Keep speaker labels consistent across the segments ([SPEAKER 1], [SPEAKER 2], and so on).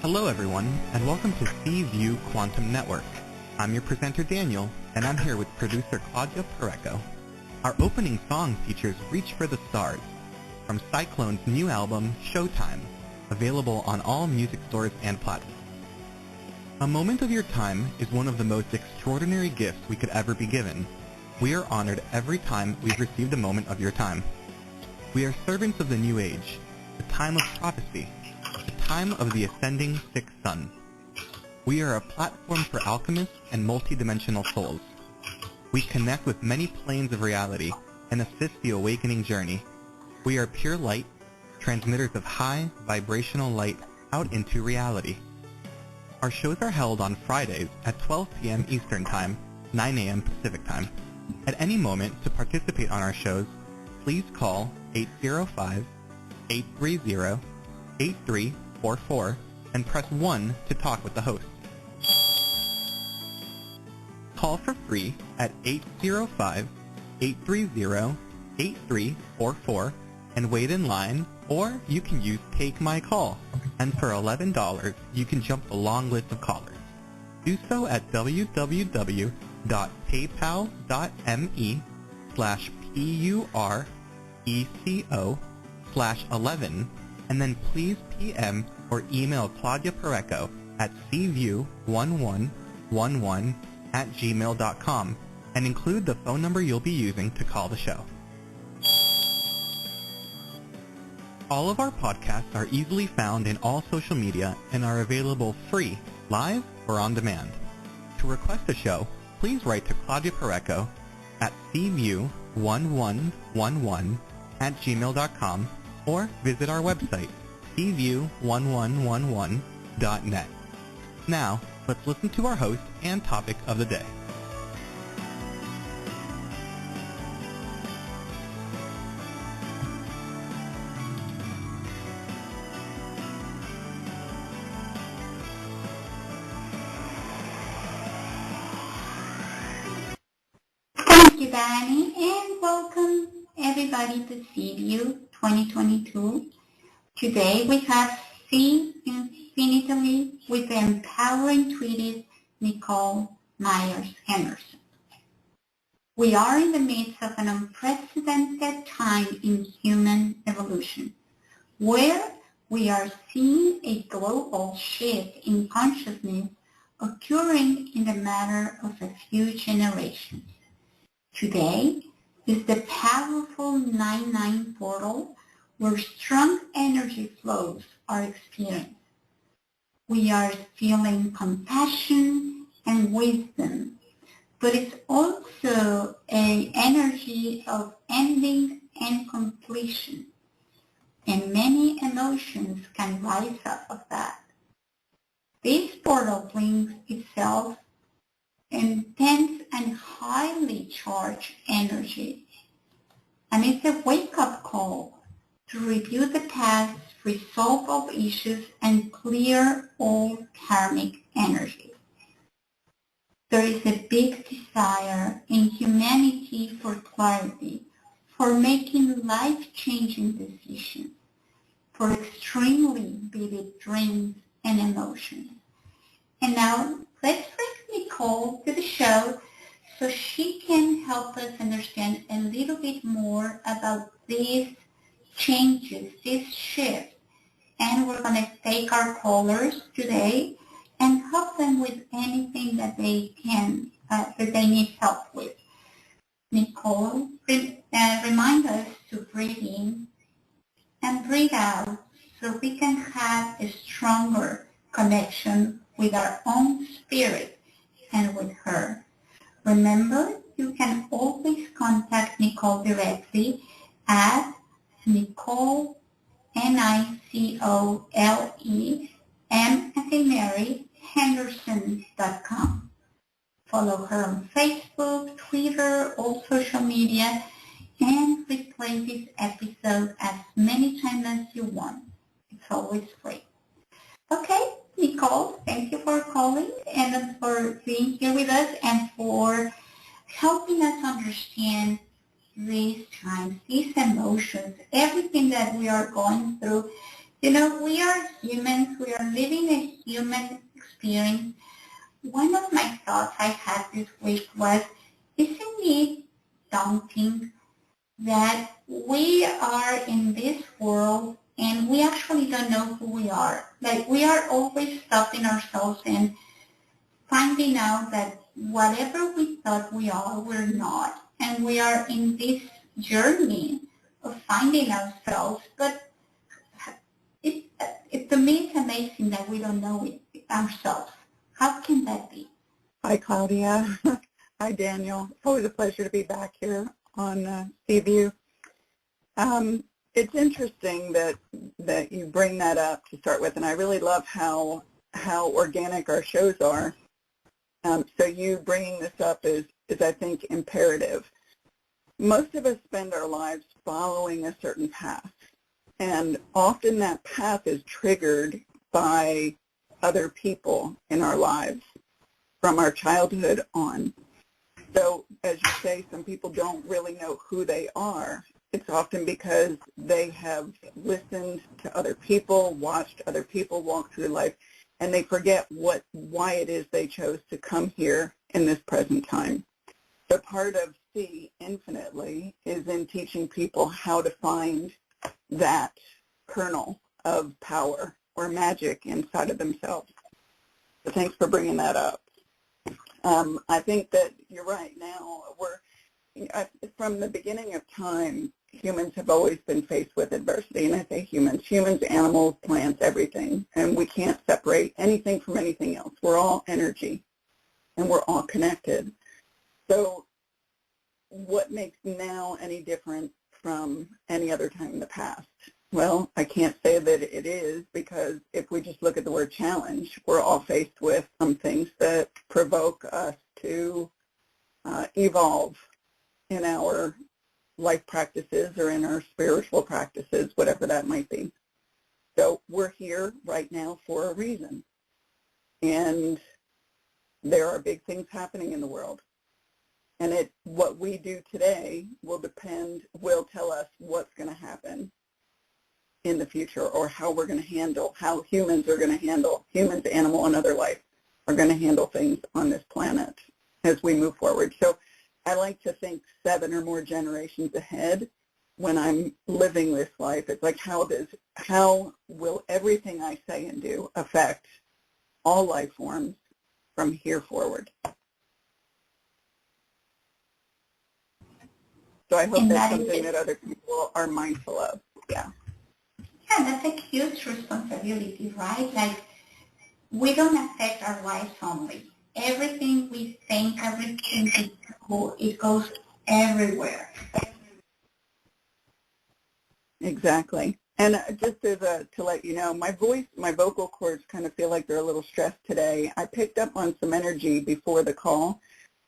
[SPEAKER 1] Hello everyone, and welcome to C-View Quantum Network. I'm your presenter Daniel, and I'm here with producer Claudia Pareco. Our opening song features Reach for the Stars, from Cyclone's new album, Showtime, available on all music stores and platforms. A moment of your time is one of the most extraordinary gifts we could ever be given. We are honored every time we've received a moment of your time. We are servants of the new age, the time of prophecy, the time of the ascending sixth sun. We are a platform for alchemists and multidimensional souls. We connect with many planes of reality and assist the awakening journey. We are pure light, transmitters of high vibrational light out into reality. Our shows are held on Fridays at 12 p.m. Eastern Time, 9 a.m. Pacific Time. At any moment to participate on our shows, please call 805-830-8344 and press 1 to talk with the host. Call for free at 805-830-8344 and wait in line, or you can use Take My Call, and for $11 you can jump the long list of callers. Do so at www.paypal.me/PURECO/11 and then please PM or email Claudia Pareco at cview1111@gmail.com and include the phone number you'll be using to call the show. All of our podcasts are easily found in all social media and are available free, live, or on demand. To request a show, please write to Claudia Pareco at cview1111@gmail.com or visit our website, cview1111.net. Now, let's listen to our host and topic of the day.
[SPEAKER 2] Thank you, Danny, and welcome everybody to C-View 2022. Today we have See Infinitely with the empowering treatise Nicole Myers Henderson. We are in the midst of an unprecedented time in human evolution, where we are seeing a global shift in consciousness occurring in the matter of a few generations. Today is the powerful 9-9 portal where strong energy flows are experienced. We are feeling compassion and wisdom, but it's also an energy of ending and completion, and many emotions can rise up of that. This portal brings itself intense and highly charged energy, and it's a wake-up call to review the past, resolve all issues, and clear all karmic energy. There is a big desire in humanity for clarity, for making life-changing decisions, for extremely vivid dreams and emotions. And now, let's bring Nicole to the show so she can help us understand a little bit more about these changes, this shift. And we're going to take our callers today and help them with anything that they can, that they need help with. Nicole, remind us to breathe in and breathe out so we can have a stronger connection with our own spirit and with her. Remember, you can always contact Nicole directly at Nicole, Nicole, M as in Mary, Henderson.com. Follow her on Facebook, Twitter, all social media, and replay this episode as many times as you want. It's always free. Okay, Nicole, thank you for calling and for being here with us and for helping us understand these times, these emotions, everything that we are going through We are humans. We are living a human experience. One of my thoughts I had this week was, isn't it daunting that we are in this world and we actually don't know who we are? Like, we are always stopping ourselves and finding out that whatever we thought we are, we're not. And we are in this journey of finding ourselves, but to me, it's amazing that we don't know it ourselves. How can that be?
[SPEAKER 3] Hi, Claudia. Hi, Daniel. It's always a pleasure to be back here on Seaview. It's interesting that you bring that up to start with, and I really love how organic our shows are. So you bringing this up is I think, imperative. Most of us spend our lives following a certain path, and often that path is triggered by other people in our lives from our childhood on. So, as you say, some people don't really know who they are. It's often because they have listened to other people, watched other people walk through life, and they forget why it is they chose to come here in this present time. So part of C, infinitely, is in teaching people how to find that kernel of power or magic inside of themselves. So thanks for bringing that up. I think that you're right. Now, from the beginning of time, humans have always been faced with adversity. And I say humans, animals, plants, everything. And we can't separate anything from anything else. We're all energy, and we're all connected. So what makes now any different from any other time in the past? Well, I can't say that it is, because if we just look at the word challenge, we're all faced with some things that provoke us to evolve in our life practices or in our spiritual practices, whatever that might be. So we're here right now for a reason. And there are big things happening in the world. And what we do today will tell us what's going to happen in the future, or how we're going to handle, how humans, animal, and other life are going to handle things on this planet as we move forward. So I like to think 7 or more generations ahead when I'm living this life. It's like, how will everything I say and do affect all life forms from here forward? So I hope that's something that other people are mindful of. Yeah.
[SPEAKER 2] Yeah, that's a huge responsibility, right? Like, we don't affect our lives only. Everything we think, everything we do, it goes everywhere.
[SPEAKER 3] Exactly. And just to let you know, my vocal cords kind of feel like they're a little stressed today. I picked up on some energy before the call,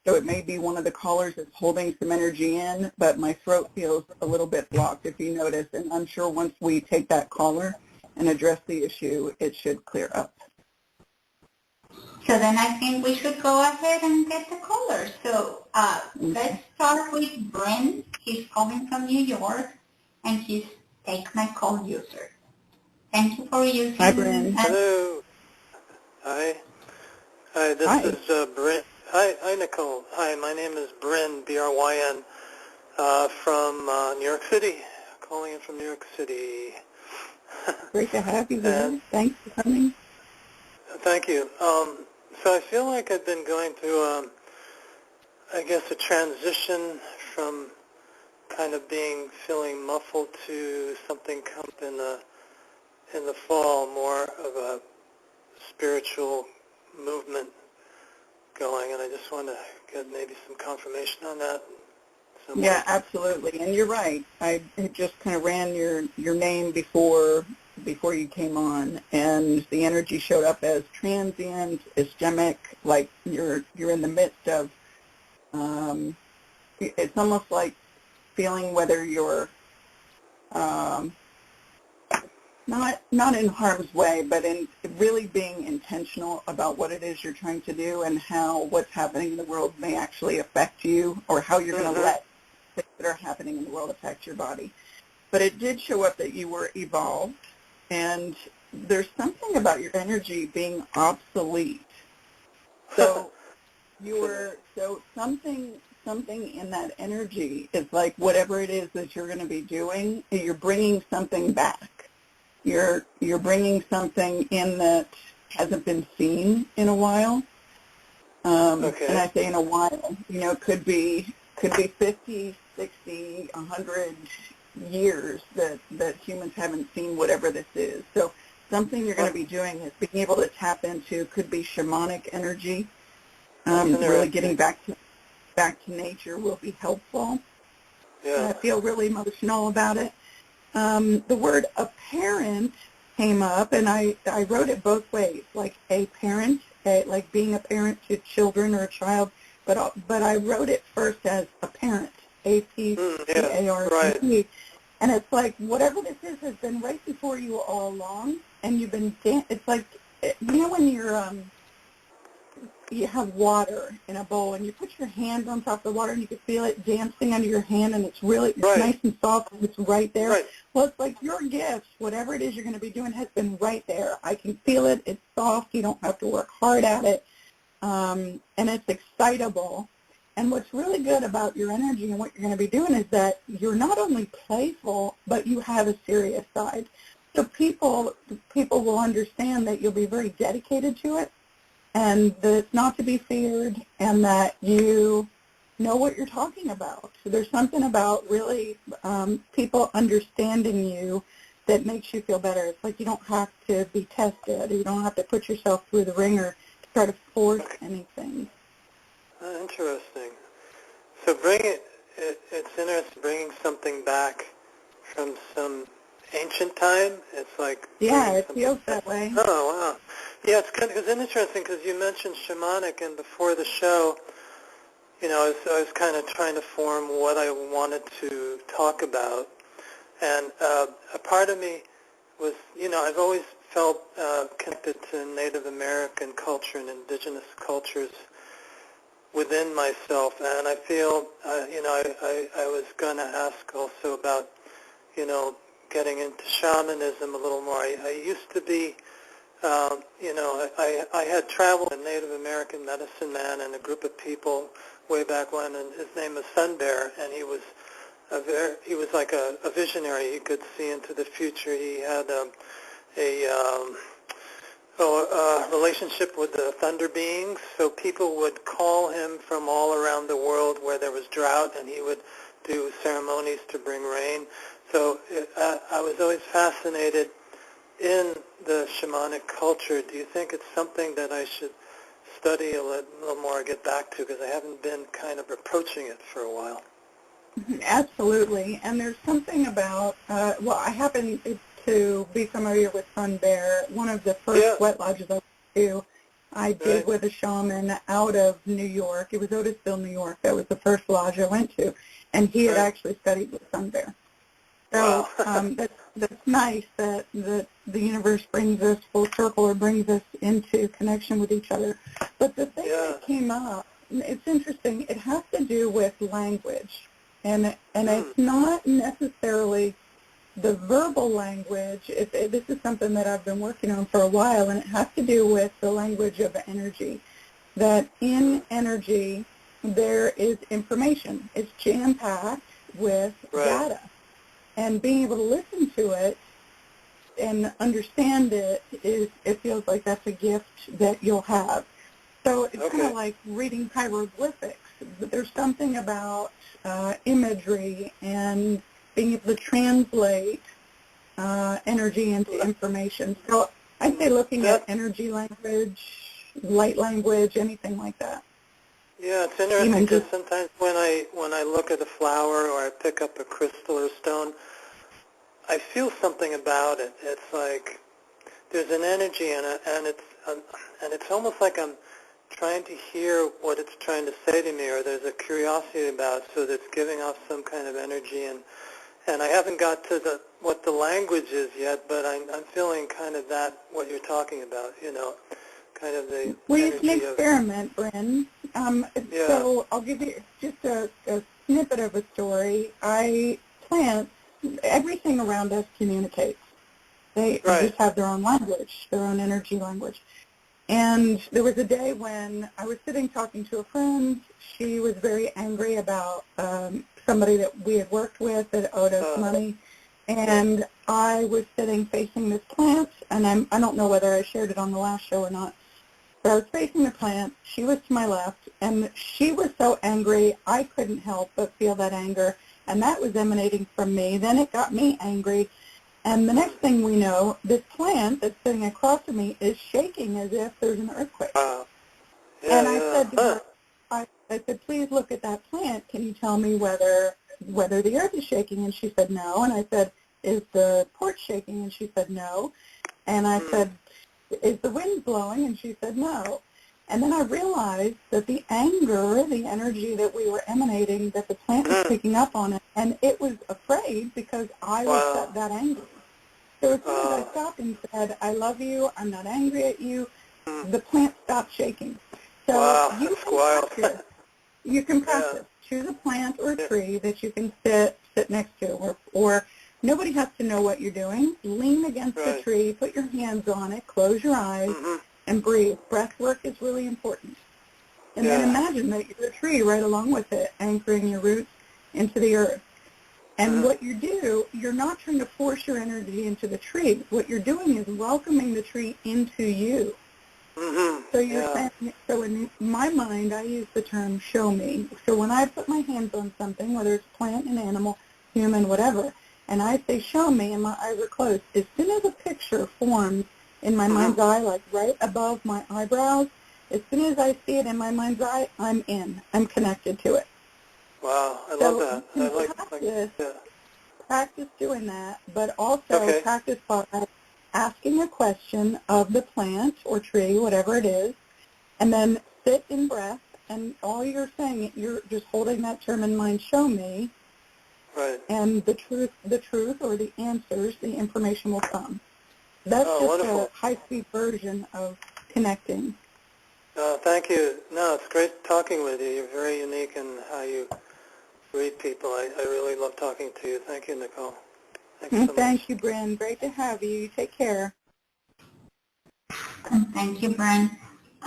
[SPEAKER 3] so it may be one of the callers is holding some energy in, but my throat feels a little bit blocked, if you notice. And I'm sure once we take that caller and address the issue, it should clear up.
[SPEAKER 2] So then I think we should go ahead and get the caller. So let's start with Brent. He's calling from New York, and he's Take My Call user. Thank you for using.
[SPEAKER 3] Hi, Brent.
[SPEAKER 4] Hello. Hi. Hi, this is Brent. Hi, Nicole. Hi, my name is Bryn, B-R-Y-N, from New York City. Calling in from New York City.
[SPEAKER 3] Great to have you here. Thanks for coming.
[SPEAKER 4] Thank you. So I feel like I've been going through, I guess, a transition from kind of feeling muffled to something come in the fall, more of a spiritual movement going, and I just want to get maybe some confirmation on that. Somewhere.
[SPEAKER 3] Yeah, absolutely. And you're right. I just kind of ran your name before you came on, and the energy showed up as transient, ischemic, like you're in the midst of, it's almost like feeling whether you're not in harm's way, but in really being intentional about what it is you're trying to do and how what's happening in the world may actually affect you, or how you're going to let things that are happening in the world affect your body. But it did show up that you were evolved, and there's something about your energy being obsolete. So something in that energy is like whatever it is that you're going to be doing, you're bringing something back. You're bringing something in that hasn't been seen in a while.
[SPEAKER 4] Okay.
[SPEAKER 3] And I say in a while, could be 50, 60, 100 years that humans haven't seen whatever this is. So something you're going to be doing is being able to tap into, could be shamanic energy. Really getting back to nature will be helpful.
[SPEAKER 4] Yeah.
[SPEAKER 3] I feel really emotional about it. The word apparent came up, and I wrote it both ways, like a parent, like being a parent to children or a child, but I wrote it first as a parent, A-P-C-A-R-E-T.
[SPEAKER 4] Right.
[SPEAKER 3] And it's like whatever this is has been right before you all along, and you've been it's like, when you have water in a bowl and you put your hand on top of the water and you can feel it dancing under your hand, and it's nice and soft and it's right there.
[SPEAKER 4] Right.
[SPEAKER 3] Well, it's like your gift, whatever it is you're going to be doing, has been right there. I can feel it. It's soft. You don't have to work hard at it. And it's excitable. And what's really good about your energy and what you're going to be doing is that you're not only playful, but you have a serious side. So people will understand that you'll be very dedicated to it, and that it's not to be feared, and that you know what you're talking about. So there's something about really people understanding you that makes you feel better. It's like you don't have to be tested. You don't have to put yourself through the ringer to try to force anything.
[SPEAKER 4] Interesting. So it's interesting bringing something back from some ancient time. It's like...
[SPEAKER 3] Yeah, it feels that way.
[SPEAKER 4] Oh, wow. Yeah, it's interesting because you mentioned shamanic, and before the show, I was kind of trying to form what I wanted to talk about. And a part of me was, I've always felt connected to Native American culture and indigenous cultures within myself. And I feel, I was going to ask also about, getting into shamanism a little more. I used to be, I had traveled a Native American medicine man and a group of people way back when, and his name was Sun Bear, and he was like a visionary. He could see into the future. He had a relationship with the thunder beings, so people would call him from all around the world where there was drought, and he would do ceremonies to bring rain. So I was always fascinated in the shamanic culture. Do you think it's something that I should study a little more, get back to, because I haven't been kind of approaching it for a while?
[SPEAKER 3] Absolutely. And there's something about, I happen to be familiar with Sun Bear. One of the first sweat lodges I went to, I did with a shaman out of New York. It was Otisville, New York. That was the first lodge I went to. And he had actually studied with Sun Bear. So that's nice that the universe brings us full circle, or brings us into connection with each other. But the thing that came up, it's interesting, it has to do with language. And it's not necessarily the verbal language. This is something that I've been working on for a while, and it has to do with the language of energy. That in energy, there is information. It's jam-packed with data. And being able to listen to it and understand it, it feels like that's a gift that you'll have. So it's kind of like reading hieroglyphics. There's something about imagery and being able to translate energy into information. So I'd say looking at energy language, light language, anything like that.
[SPEAKER 4] Yeah, it's interesting because sometimes when I look at a flower or I pick up a crystal or stone, I feel something about it. It's like there's an energy in it, and it's almost like I'm trying to hear what it's trying to say to me, or there's a curiosity about it, so that's giving off some kind of energy. And I haven't got to what the language is yet, but I'm feeling kind of what you're talking about, kind of the
[SPEAKER 3] well, you can experiment, Bryn. So I'll give you just a snippet of a story. Plants, everything around us communicates. They just have their own language, their own energy language. And there was a day when I was sitting talking to a friend. She was very angry about somebody that we had worked with that owed us money. And I was sitting facing this plant, and I don't know whether I shared it on the last show or not, but I was facing the plant. She was to my left, and she was so angry, I couldn't help but feel that anger, and that was emanating from me. Then it got me angry. And the next thing we know, this plant that's sitting across from me is shaking as if there's an earthquake. And I said to her, I said, please look at that plant. Can you tell me whether the earth is shaking? And she said, no. And I said, is the porch shaking? And she said, no. And I said, is the wind blowing? And she said, no. And then I realized that the anger, the energy that we were emanating, that the plant was picking up on it, and it was afraid because I was that angry. So as soon as I stopped and said, I love you, I'm not angry at you, the plant stopped shaking. So you can practice. Choose a plant or a tree that you can sit next to, or nobody has to know what you're doing. Lean against the tree, put your hands on it, close your eyes, and breathe. Breath work is really important. And then imagine that you're a tree right along with it, anchoring your roots into the earth. And what you do, you're not trying to force your energy into the tree. What you're doing is welcoming the tree into you. So you're saying, so in my mind, I use the term show me. So when I put my hands on something, whether it's plant, an animal, human, whatever, and I say show me and my eyes are closed, as soon as a picture forms in my mind's eye, like right above my eyebrows, as soon as I see it in my mind's eye, I'm in. I'm connected to it.
[SPEAKER 4] Wow, I love that.
[SPEAKER 3] Practice doing that, but also practice by asking a question of the plant or tree, whatever it is, and then sit in breath, and all you're saying, you're just holding that term in mind, show me, and the truth or the answers, the information will come. That's just wonderful. A high-speed version of connecting.
[SPEAKER 4] Thank you. No, it's great talking with you. You're very unique in how you read people. I really love talking to you. Thank you, Nicole. Thanks so much.
[SPEAKER 3] Thank you, Bryn. Great to have you. You take care.
[SPEAKER 2] Thank you, Bryn.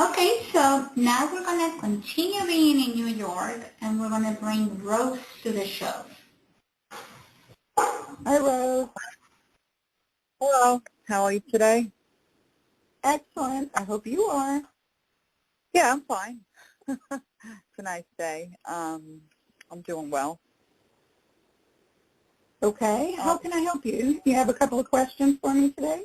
[SPEAKER 2] Okay, so now we're going to continue being in New York, and we're going to bring Rose to the show.
[SPEAKER 3] Hi, Rose.
[SPEAKER 5] Hello. How are you today?
[SPEAKER 3] Excellent. I hope you are.
[SPEAKER 5] Yeah, I'm fine. It's a nice day. I'm doing well.
[SPEAKER 3] Okay. How can I help you? You have a couple of questions for me today?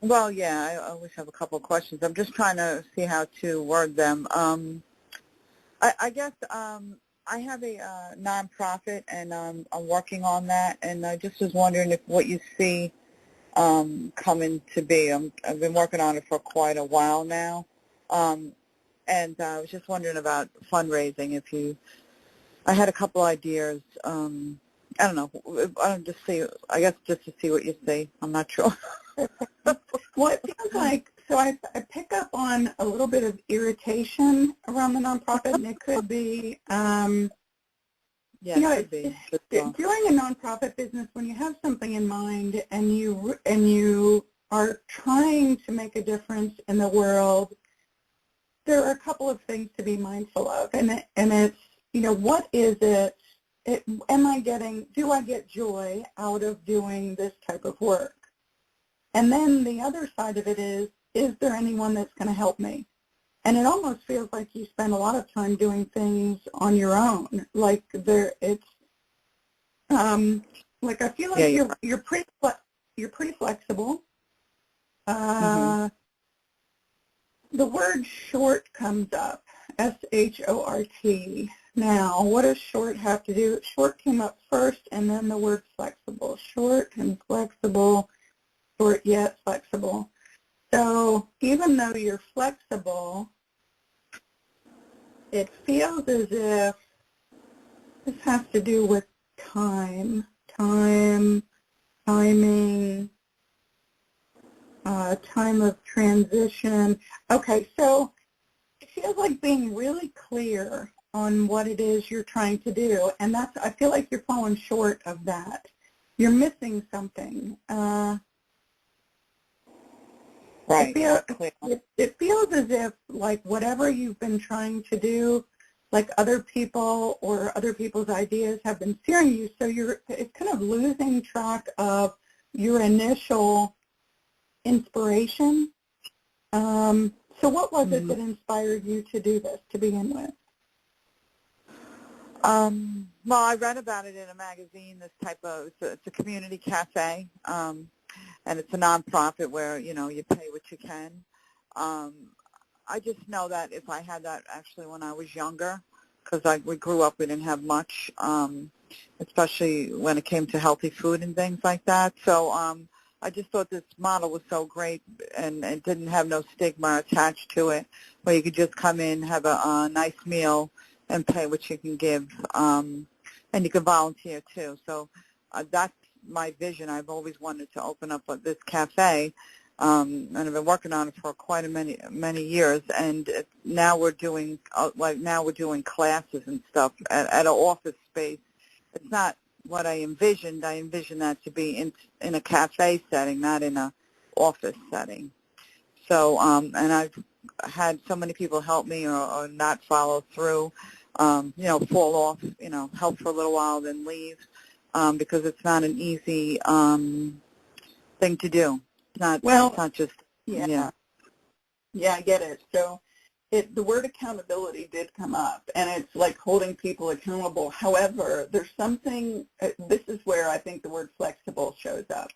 [SPEAKER 5] Well, yeah, I always have a couple of questions. I'm just trying to see how to word them. I guess I have a nonprofit, and I'm working on that, and I just was wondering if what you see coming to be. I've been working on it for quite a while now, and I was just wondering about fundraising. I had a couple ideas. I don't know. I guess just to see what you see. I'm not sure.
[SPEAKER 3] Well, it feels like, so I pick up on a little bit of irritation around the nonprofit, and it could be, doing a nonprofit business, when you have something in mind and you are trying to make a difference in the world, there are a couple of things to be mindful of, and it's, what is it? Do I get joy out of doing this type of work? And then the other side of it is there anyone that's going to help me? And it almost feels like you spend a lot of time doing things on your own. Like I feel like you're pretty flexible. The word short comes up, S-H-O-R-T. Now, what does short have to do? Short came up first, and then the word flexible. Short and flexible, short yet flexible. So even though you're flexible, it feels as if this has to do with timing, time of transition. Okay, so it feels like being really clear on what it is you're trying to do, and I feel like you're falling short of that. you're missing something.
[SPEAKER 5] Right.
[SPEAKER 3] It feels as if, like, whatever you've been trying to do, like other people or other people's ideas have been steering you, so it's kind of losing track of your initial inspiration. So what was it that inspired you to do this to begin with?
[SPEAKER 5] Well, I read about it in a magazine, this type of, it's a community cafe, and it's a nonprofit where, you pay what you can. I just know that if I had that actually when I was younger, because we grew up, we didn't have much, especially when it came to healthy food and things like that. So I just thought this model was so great, and it didn't have no stigma attached to it, where you could just come in, have a nice meal, and pay what you can give, and you can volunteer too. So that's my vision. I've always wanted to open up this cafe, and I've been working on it for quite many years. And now we're doing classes and stuff at an office space. It's not what I envisioned. I envisioned that to be in a cafe setting, not in a office setting. So, and I've had so many people help me or not follow through, fall off, help for a little while, then leave, because it's not an easy thing to do. It's not just,
[SPEAKER 3] Yeah, I get it. So the word accountability did come up, and it's like holding people accountable. However, there's something, this is where I think the word flexible shows up.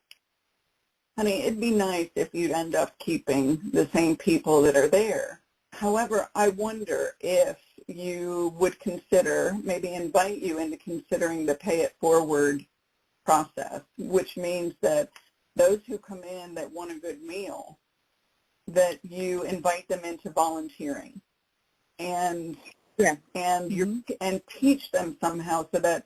[SPEAKER 3] Honey, it'd be nice if you'd end up keeping the same people that are there. However, I wonder if you would consider, maybe invite you into considering the pay it forward process, which means that those who come in that want a good meal, that you invite them into volunteering and and teach them somehow, so that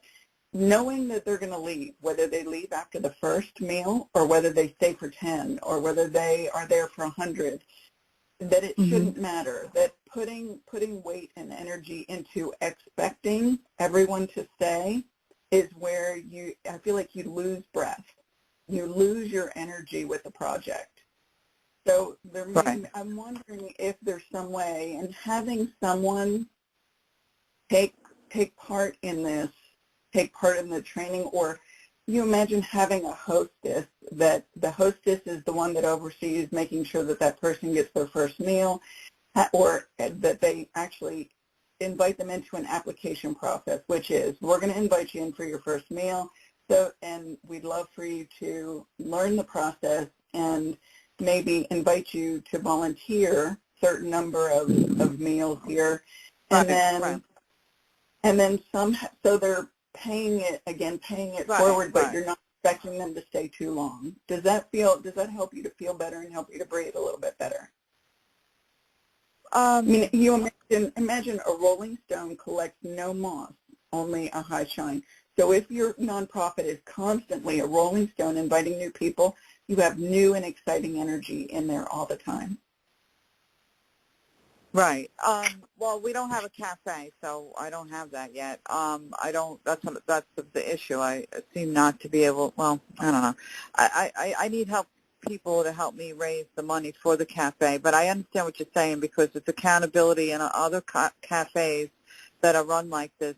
[SPEAKER 3] knowing that they're going to leave, whether they leave after the first meal or whether they stay for 10 or whether they are there for 100, that it shouldn't matter, that putting weight and energy into expecting everyone to stay is where I feel like you lose breath. You lose your energy with the project. So I'm wondering if there's some way in having someone take part in this, take part in the training, or you imagine having a hostess, that the hostess is the one that oversees making sure that that person gets their first meal, or that they actually invite them into an application process, which is, we're going to invite you in for your first meal, and we'd love for you to learn the process and maybe invite you to volunteer certain number of meals here, and then so they're paying it forward, but you're not expecting them to stay too long. Does that help you to feel better and help you to breathe a little bit better? I mean, you imagine a rolling stone collects no moss, only a high shine. So if your nonprofit is constantly a rolling stone inviting new people, you have new and exciting energy in there all the time.
[SPEAKER 5] Right. Well, we don't have a cafe, so I don't have that yet. That's the issue. I seem not to be able, well, I don't know. I need people to help me raise the money for the cafe, but I understand what you're saying, because it's accountability, and other cafes that are run like this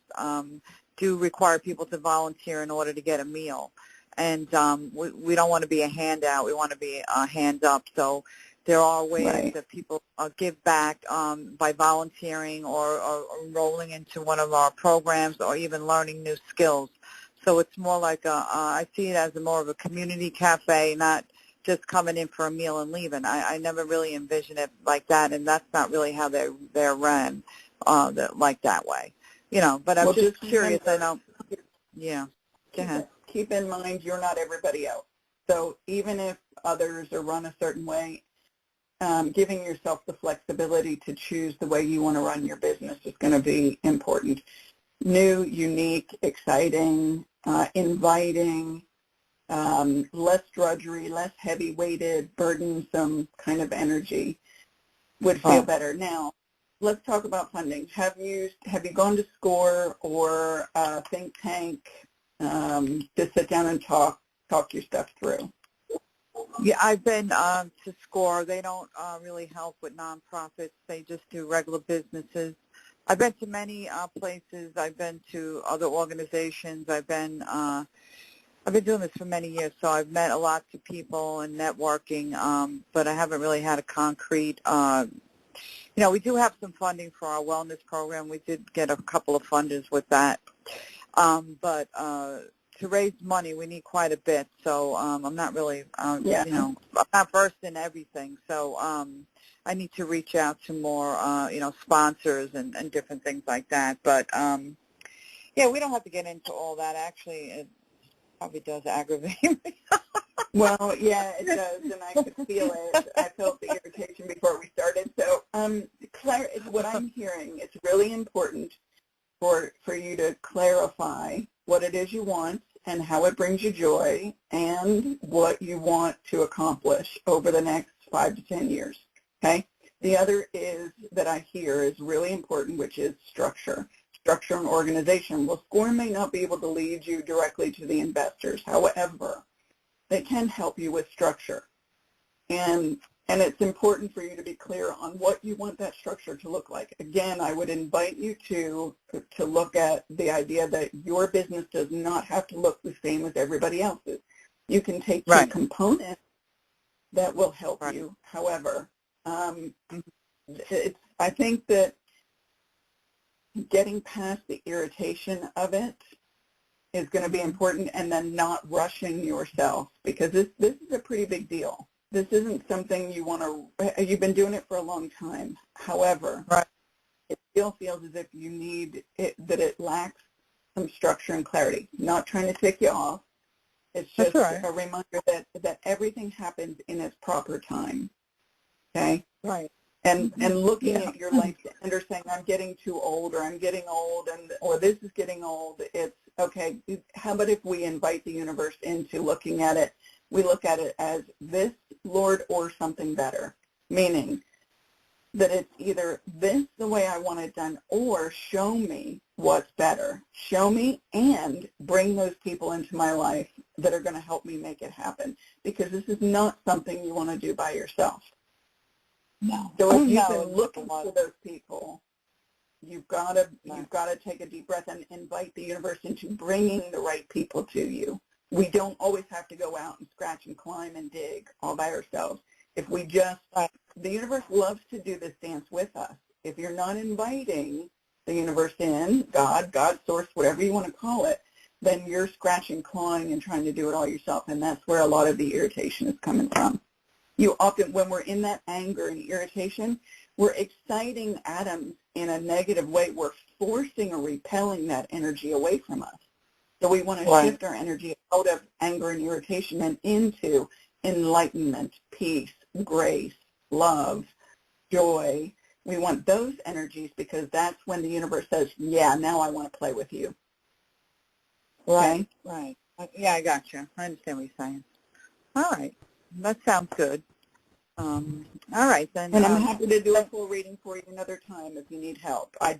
[SPEAKER 5] do require people to volunteer in order to get a meal. And we don't want to be a handout. We want to be a hand up. So there are ways that people give back by volunteering or enrolling into one of our programs, or even learning new skills. So it's more like I see it as more of a community cafe, not just coming in for a meal and leaving. I never really envisioned it like that, and that's not really how they're run, like that way. But I'm just curious. Go ahead.
[SPEAKER 3] Keep in mind, you're not everybody else. So even if others are run a certain way, giving yourself the flexibility to choose the way you want to run your business is going to be important. New, unique, exciting, inviting, less drudgery, less heavy-weighted, burdensome kind of energy would feel better. Now, let's talk about funding. Have you gone to SCORE or think tank to sit down and talk talk your stuff through.
[SPEAKER 5] Yeah, I've been to SCORE. They don't really help with nonprofits. They just do regular businesses. I've been to many places. I've been to other organizations. I've been doing this for many years, so I've met a lot of people and networking, but I haven't really had a concrete, we do have some funding for our wellness program. We did get a couple of funders with that, but to raise money, we need quite a bit, so I'm not really, I'm not versed in everything, so I need to reach out to more, sponsors and different things like that, but, we don't have to get into all that. Actually, it probably does aggravate me.
[SPEAKER 3] Well, yeah, it does, and I could feel it. I felt the irritation before we started. So, Claire, what I'm hearing, it's really important for you to clarify what it is you want and how it brings you joy and what you want to accomplish over the next 5 to 10 years, okay? The other is that I hear is really important, which is structure and organization. Well, SCORE may not be able to lead you directly to the investors. However, they can help you with structure. And it's important for you to be clear on what you want that structure to look like. Again, I would invite you to look at the idea that your business does not have to look the same as everybody else's. You can take key components that will help you. However, I think that getting past the irritation of it is going to be important, and then not rushing yourself, because this is a pretty big deal. This isn't something you want to, you've been doing it for a long time. However, it still feels as if you need it, that it lacks some structure and clarity. Not trying to tick you off. It's just a reminder that everything happens in its proper time. Okay?
[SPEAKER 5] Right.
[SPEAKER 3] And looking at your life and saying, I'm getting too old, or I'm getting old, or this is getting old, it's, okay, how about if we invite the universe into looking at it? We look at it as this, Lord, or something better, meaning that it's either this the way I want it done, or show me what's better. Show me and bring those people into my life that are going to help me make it happen, because this is not something you want to do by yourself.
[SPEAKER 5] No.
[SPEAKER 3] So if you've been looking for those people, you've got to take a deep breath and invite the universe into bringing the right people to you. We don't always have to go out and scratch and climb and dig all by ourselves. If we just, the universe loves to do this dance with us. If you're not inviting the universe in, God, source, whatever you want to call it, then you're scratching, clawing, and trying to do it all yourself, and that's where a lot of the irritation is coming from. You often, when we're in that anger and irritation, we're exciting atoms in a negative way. We're forcing or repelling that energy away from us. So we want to shift our energy out of anger and irritation and into enlightenment, peace, grace, love, joy. We want those energies, because that's when the universe says, yeah, now I want to play with you.
[SPEAKER 5] Right. Yeah, I got you. I understand what you're saying. All right. That sounds good. All right, then.
[SPEAKER 3] And I'm happy to do a full reading for you another time if you need help. I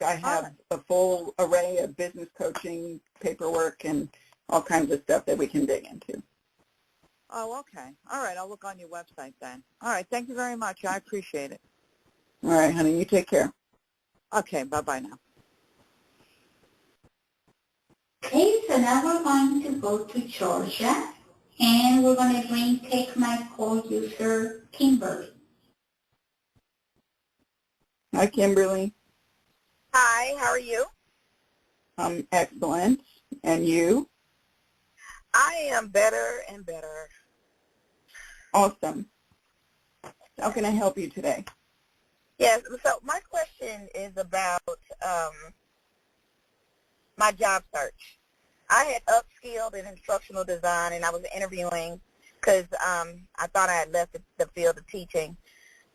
[SPEAKER 3] have a full array of business coaching, paperwork, and all kinds of stuff that we can dig into.
[SPEAKER 5] Oh, okay. All right, I'll look on your website then. All right, thank you very much. I appreciate it.
[SPEAKER 3] All right, honey, you take care.
[SPEAKER 5] Okay, bye-bye now.
[SPEAKER 2] Okay, so now we're going to go to Georgia, and we're going to take my call user, Kimberly.
[SPEAKER 3] Hi, Kimberly.
[SPEAKER 6] Hi, how are you?
[SPEAKER 3] I'm excellent. And you?
[SPEAKER 6] I am better and better.
[SPEAKER 3] Awesome. How can I help you today?
[SPEAKER 6] Yes, so my question is about my job search. I had upskilled in instructional design, and I was interviewing because I thought I had left the field of teaching.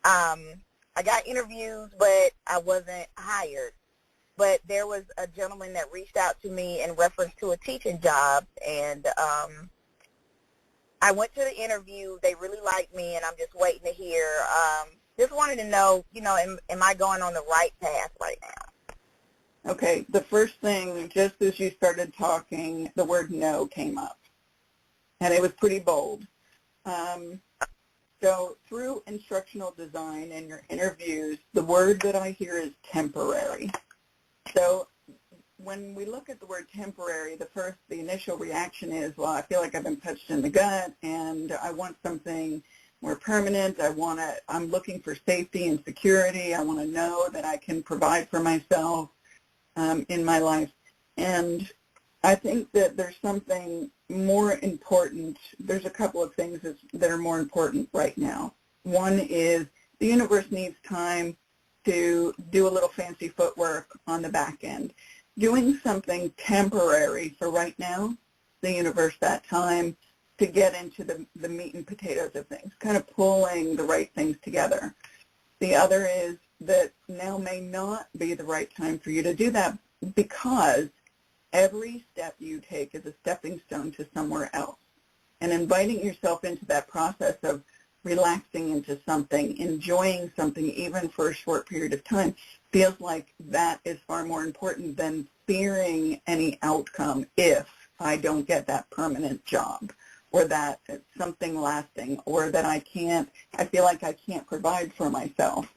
[SPEAKER 6] I got interviews, but I wasn't hired. But there was a gentleman that reached out to me in reference to a teaching job, and I went to the interview. They really liked me, and I'm just waiting to hear. Just wanted to know, am I going on the right path right now?
[SPEAKER 3] Okay, the first thing, just as you started talking, the word no came up. and it was pretty bold. So through instructional design and your interviews, the word that I hear is temporary. So when we look at the word temporary, the initial reaction is, well, I feel like I've been punched in the gut and I want something more permanent. I'm looking for safety and security. I want to know that I can provide for myself in my life. And I think that there's something more important. There's a couple of things that are more important right now. One is the universe needs time to do a little fancy footwork on the back end. Doing something temporary for right now, the universe that time to get into the meat and potatoes of things, kind of pulling the right things together. The other is that now may not be the right time for you to do that because every step you take is a stepping stone to somewhere else. And inviting yourself into that process of relaxing into something, enjoying something even for a short period of time, feels like that is far more important than fearing any outcome if I don't get that permanent job or that it's something lasting or that I feel like I can't provide for myself.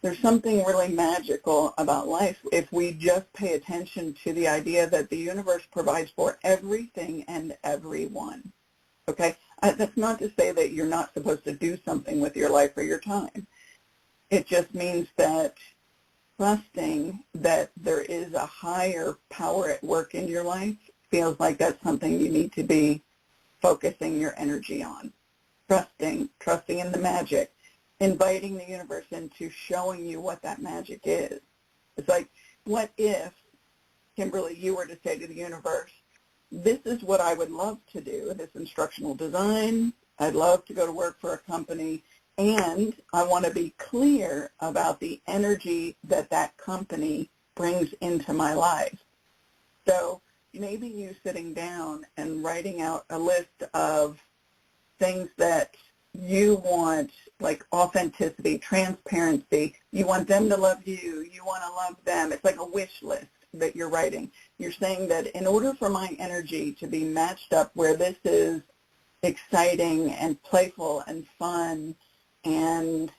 [SPEAKER 3] There's something really magical about life if we just pay attention to the idea that the universe provides for everything and everyone. Okay? That's not to say that you're not supposed to do something with your life or your time. It just means that trusting that there is a higher power at work in your life feels like that's something you need to be focusing your energy on. Trusting in the magic, inviting the universe into showing you what that magic is. It's like, what if, Kimberly, you were to say to the universe, this is what I would love to do, this instructional design. I'd love to go to work for a company, and I want to be clear about the energy that that company brings into my life. So maybe you sitting down and writing out a list of things that you want, like authenticity, transparency. You want them to love you. You want to love them. It's like a wish list that you're writing. You're saying that in order for my energy to be matched up where this is exciting and playful and fun, and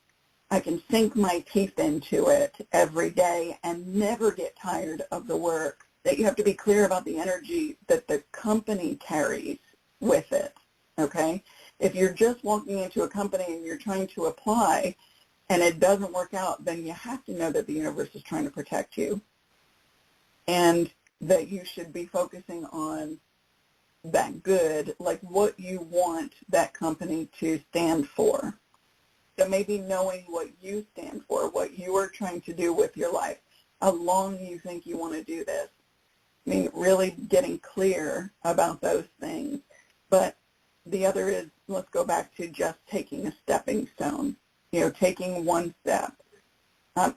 [SPEAKER 3] I can sink my teeth into it every day and never get tired of the work, that you have to be clear about the energy that the company carries with it, okay? If you're just walking into a company and you're trying to apply and it doesn't work out, then you have to know that the universe is trying to protect you and that you should be focusing on that good, like what you want that company to stand for. So maybe knowing what you stand for, what you are trying to do with your life, how long you think you want to do this. I mean, really getting clear about those things. But the other is, let's go back to just taking a stepping stone, taking one step.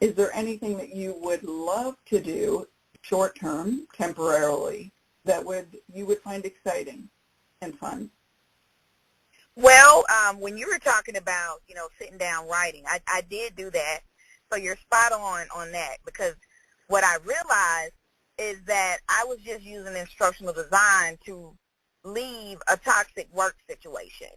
[SPEAKER 3] Is there anything that you would love to do short-term, temporarily, that you would find exciting and fun?
[SPEAKER 6] Well, when you were talking about, sitting down writing, I did do that. So you're spot on that, because what I realized is that I was just using instructional design to leave a toxic work situation.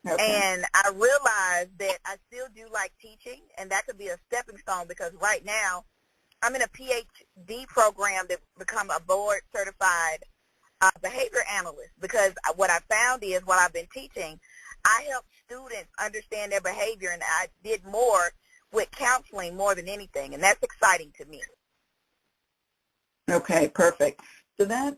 [SPEAKER 6] Okay. And I realized that I still do like teaching, and that could be a stepping stone, because right now I'm in a PhD program to become a board-certified behavior analyst, because what I found is while I've been teaching, I help students understand their behavior, and I did more with counseling more than anything, and that's exciting to me.
[SPEAKER 3] Okay, perfect. So that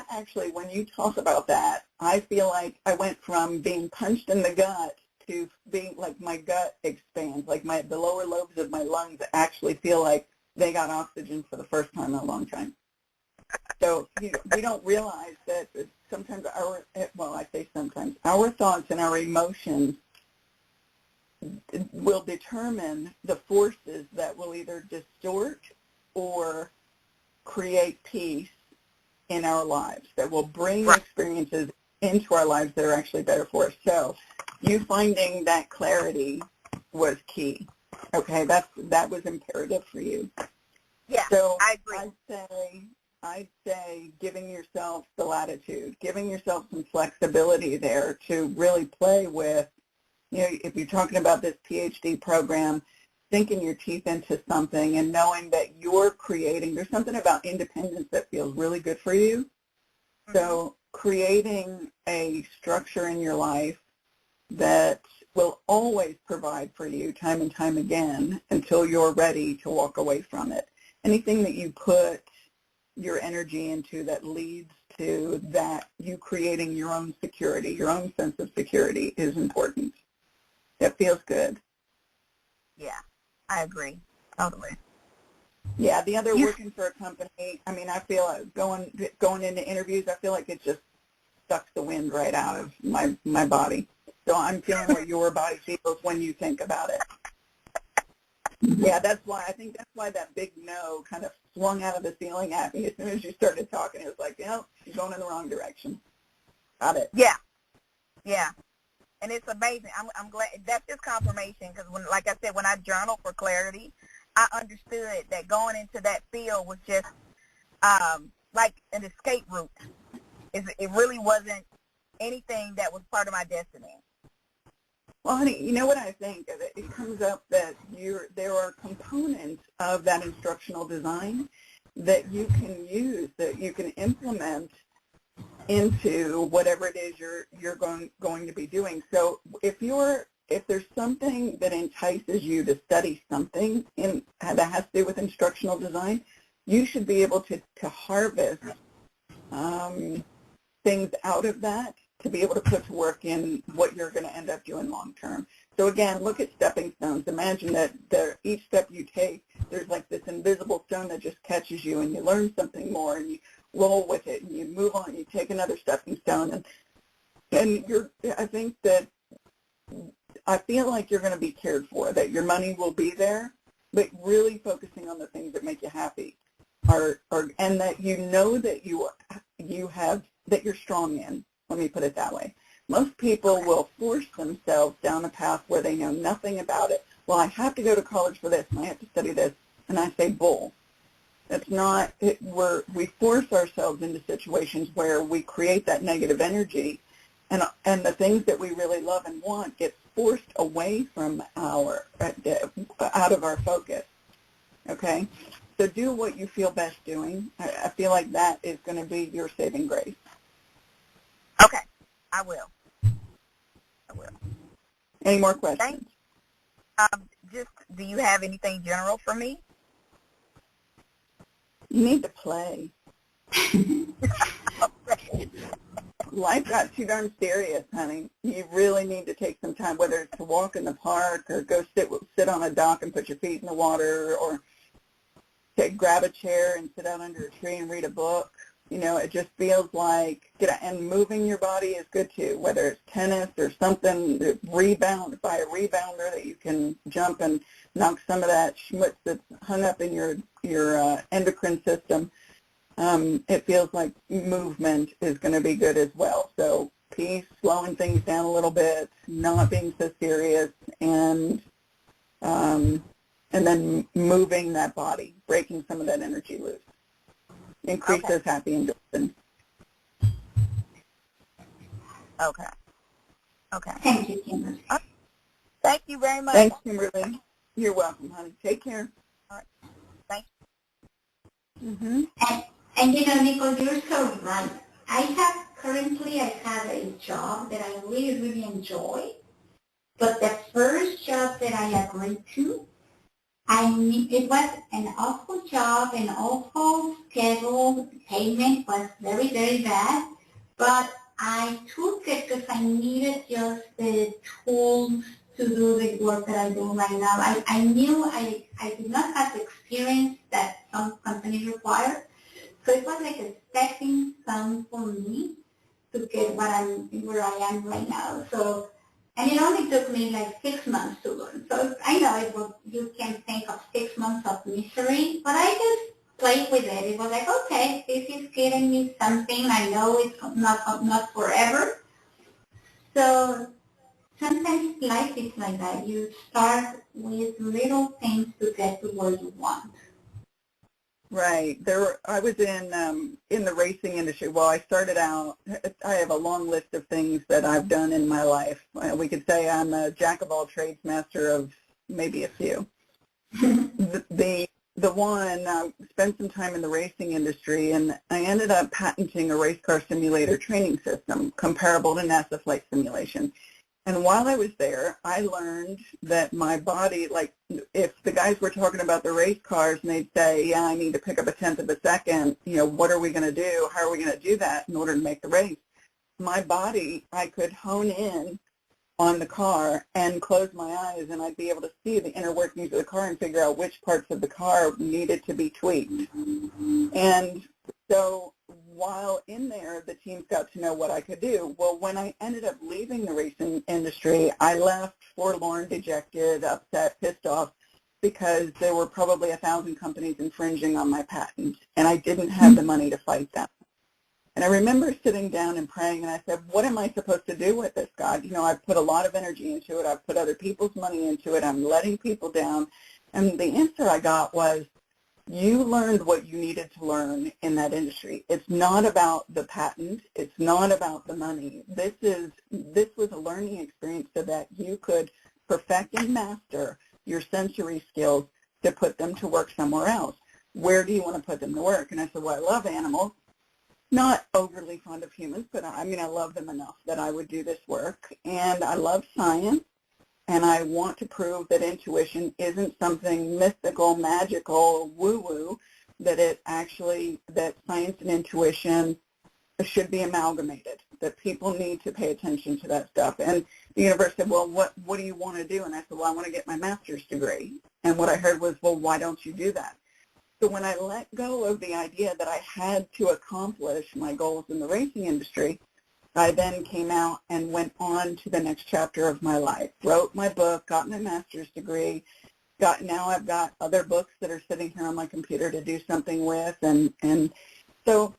[SPEAKER 3] actually, when you talk about that, I feel like I went from being punched in the gut to being like my gut expands, like the lower lobes of my lungs actually feel like they got oxygen for the first time in a long time. So we don't realize that sometimes our thoughts and our emotions will determine the forces that will either distort or create peace in our lives, that will bring experiences into our lives that are actually better for us. So you finding that clarity was key. Okay, that was imperative for you.
[SPEAKER 6] Yeah,
[SPEAKER 3] so
[SPEAKER 6] I agree.
[SPEAKER 3] I'd say I'd say giving yourself the latitude, giving yourself some flexibility there to really play with, if you're talking about this PhD program, sinking your teeth into something and knowing that you're creating, there's something about independence that feels really good for you. So creating a structure in your life that will always provide for you time and time again until you're ready to walk away from it. Anything that you put your energy into that leads to that, you creating your own security, your own sense of security is important. That feels good.
[SPEAKER 6] Yeah, I agree. Totally.
[SPEAKER 3] Yeah, the other working for a company, I mean, I feel like going into interviews, I feel like it just sucks the wind right out of my body. So I'm feeling what your body feels when you think about it. Yeah, I think that's why that big no kind of swung out of the ceiling at me as soon as you started talking. It was like, you're going in the wrong direction. Got it.
[SPEAKER 6] Yeah. Yeah. And it's amazing. I'm glad that's just confirmation because like I said, when I journal for clarity, I understood that going into that field was just like an escape route. It really wasn't anything that was part of my destiny.
[SPEAKER 3] Well, honey, you know what I think? It comes up that there are components of that instructional design that you can use, that you can implement into whatever it is you're going to be doing. So if there's something that entices you to study something that has to do with instructional design, you should be able to harvest things out of that to be able to put to work in what you're going to end up doing long term. So again, look at stepping stones. Imagine that each step you take, there's like this invisible stone that just catches you and you learn something more and you roll with it and you move on, you take another stepping stone. And I feel like you're going to be cared for, that your money will be there, but really focusing on the things that make you happy and that you know that that you're strong in. Let me put it that way. Most people will force themselves down a path where they know nothing about it. Well, I have to go to college for this, and I have to study this. And I say, bull. That's not it. We force ourselves into situations where we create that negative energy, and the things that we really love and want get forced away from out of our focus. Okay? So do what you feel best doing. I feel like that is going to be your saving grace.
[SPEAKER 6] Okay, I will.
[SPEAKER 3] Any more questions?
[SPEAKER 6] Just, do you have anything general for me?
[SPEAKER 3] You need to play. Life got too darn serious, honey. You really need to take some time, whether it's to walk in the park or go sit on a dock and put your feet in the water, or grab a chair and sit out under a tree and read a book. It just feels like, and moving your body is good too, whether it's tennis or something, buy a rebounder that you can jump and knock some of that schmutz that's hung up in your endocrine system. It feels like movement is going to be good as well. So peace, slowing things down a little bit, not being so serious, and then moving that body, breaking some of that energy loose. Increase those happy endorphins.
[SPEAKER 6] Okay.
[SPEAKER 2] Thank you, Kimberly.
[SPEAKER 6] Thank you very much.
[SPEAKER 3] Thanks, Kimberly. You're welcome, honey. Take care.
[SPEAKER 6] All right. Thank you.
[SPEAKER 3] Mm-hmm.
[SPEAKER 2] And Nicole, you're so right. I have a job that I really, really enjoy, but the first job that I agreed to, it was an awful job, an awful schedule. The payment was very, very bad, but I took it because I needed just the tools to do the work that I do right now. I knew I did not have the experience that some companies require, so it was like a stepping stone for me to get where I am right now. So. And it only took me like 6 months to learn. So I know you can think of 6 months of misery, but I just played with it. It was like, okay, this is getting me something. I know it's not forever. So sometimes life is like that. You start with little things to get to where you want.
[SPEAKER 3] Right. I was in the racing industry. Well, I started out, I have a long list of things that I've done in my life. We could say I'm a jack of all trades, master of maybe a few. The one, spent some time in the racing industry, and I ended up patenting a race car simulator training system comparable to NASA flight simulation. And while I was there, I learned that my body, like if the guys were talking about the race cars and they'd say, yeah, I need to pick up a tenth of a second, what are we going to do? How are we going to do that in order to make the race? My body, I could hone in on the car and close my eyes, and I'd be able to see the inner workings of the car and figure out which parts of the car needed to be tweaked. And so while in there, the teams got to know what I could do. Well, when I ended up leaving the racing industry, I left forlorn, dejected, upset, pissed off, because there were probably 1,000 companies infringing on my patent, and I didn't have the money to fight them. And I remember sitting down and praying, and I said, what am I supposed to do with this, God? I've put a lot of energy into it. I've put other people's money into it. I'm letting people down. And the answer I got was, you learned what you needed to learn in that industry. It's not about the patent. It's not about the money. This was a learning experience so that you could perfect and master your sensory skills to put them to work somewhere else. Where do you want to put them to work? And I said, well, I love animals. Not overly fond of humans, but I love them enough that I would do this work. And I love science, and I want to prove that intuition isn't something mystical, magical, woo-woo, that science and intuition should be amalgamated, that people need to pay attention to that stuff. And the universe said, well, what do you want to do? And I said, well, I want to get my master's degree. And what I heard was, well, why don't you do that? So when I let go of the idea that I had to accomplish my goals in the racing industry, I then came out and went on to the next chapter of my life, wrote my book, got my master's degree, now I've got other books that are sitting here on my computer to do something with, and so